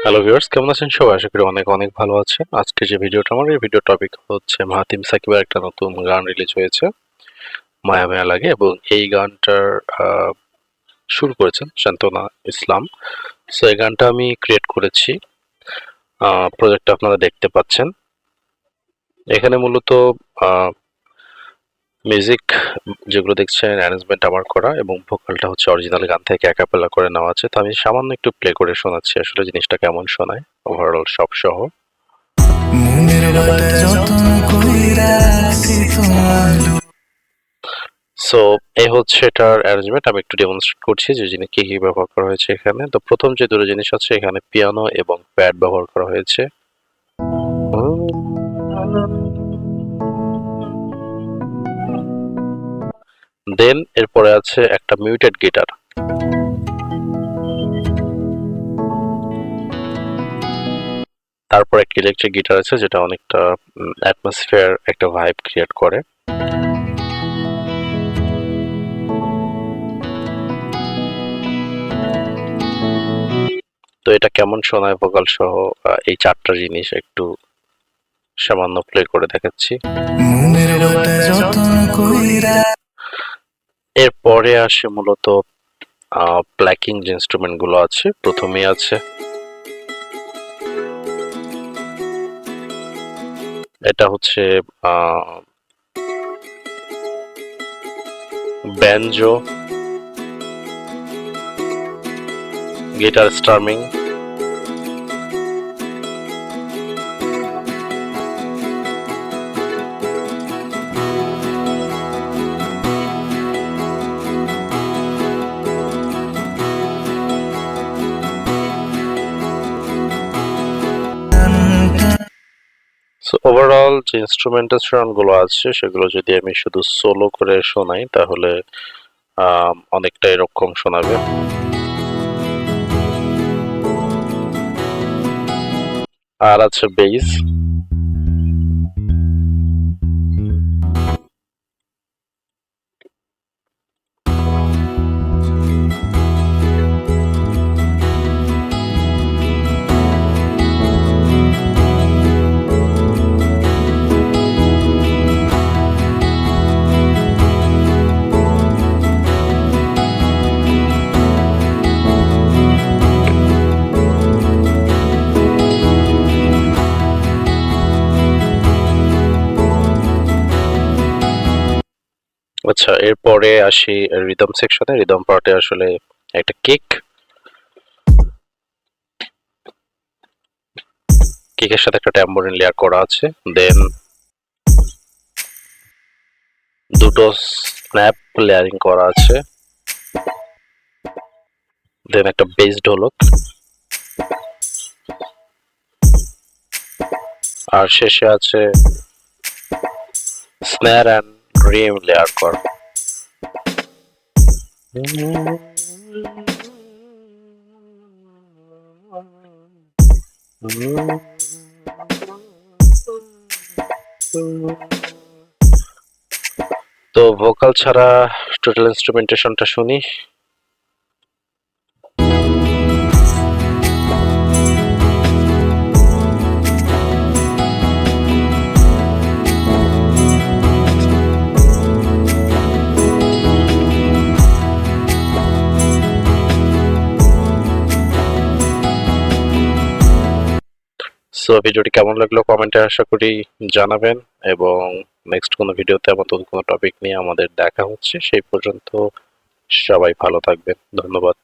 Hello viewers, কেমন আছেন সবাই? আশা করি অনেক অনেক ভালো আছেন। আজকে যে ভিডিওটা আমার এই ভিডিও টপিক হচ্ছে মাহাতিম সাকিবের একটা নতুন গান রিলিজ হয়েছে, মায়া মায়া লাগে, এবং এই গানটার আহ, সুর করেছেন শান্তনা ইসলাম। সো এই গানটা আমি ক্রিয়েট করেছি, প্রজেক্টটা আপনারা দেখতে পাচ্ছেন। এখানে মূলত মিউজিক যেগুলো দেখছেন অ্যারেঞ্জমেন্ট আমার করা, এবং ভোকালটা হচ্ছে অরিজিনাল গান থেকে অ্যাকাপেলা করে নেওয়া আছে। তো আমি সামান্য একটু প্লে করে শোনাচ্ছি আসলে জিনিসটা কেমন শোনায় ওভারঅল সব সহ। সো এই হচ্ছে এটার অ্যারেঞ্জমেন্ট। আমি একটু ডেমনস্ট্রেট করছি যে জিনিস কি কি ব্যবহার করা হয়েছে এখানে। তো প্রথম যে দুটো জিনিস আছে, এখানে পিয়ানো এবং প্যাড ব্যবহার করা হয়েছে। দেন এরপরে আছে একটা মিউটেড গিটার। তারপর একটা ইলেকট্রিক গিটার আছে যেটা অনেকটা অ্যাটমসফিয়ার একটা ভাইব ক্রিয়েট করে। তো এটা কেমন শোনায় ভোকাল সহ এই চারটা জিনিস একটু সামান্য প্লে করে দেখাচ্ছি। এরপরে আসে মূলত প্ল্যাকিং যে ইনস্ট্রুমেন্ট গুলো আছে। প্রথমেই আছে এটা হচ্ছে ব্যানজো, গিটার স্ট্রামিং, সো ওভারঅল যে ইনস্ট্রুমেন্টেশন গুলো আছে সেগুলো যদি আমি শুধু সোলো করে শোনাই তাহলে অনেকটা এরকম শোনাবে। আর আছে বেস। আচ্ছা, এরপরে আসি রিদম সেকশনে। রিদম পার্টে আসলে একটা কিকের সাথে একটা ট্যাম্বোরিন লেয়ার করা আছে। দেন দুটো স্ন্যাপ লেয়ারিং করা আছে। দেন একটা বেস ঢোলক, আর শেষে আছে স্ন্যার অ্যান্ড রিম লেয়ার করা। তো ভোকাল ছাড়া টোটাল ইনস্ট্রুমেন্টেশনটা শুনি। সো ভিডিওটি কেমন লাগলো কমেন্টে আশা করি জানাবেন, এবং নেক্সট কোনো ভিডিওতে নতুন কোনো টপিক নিয়ে আমাদের দেখা হচ্ছে। সেই পর্যন্ত সবাই ভালো থাকবেন। ধন্যবাদ।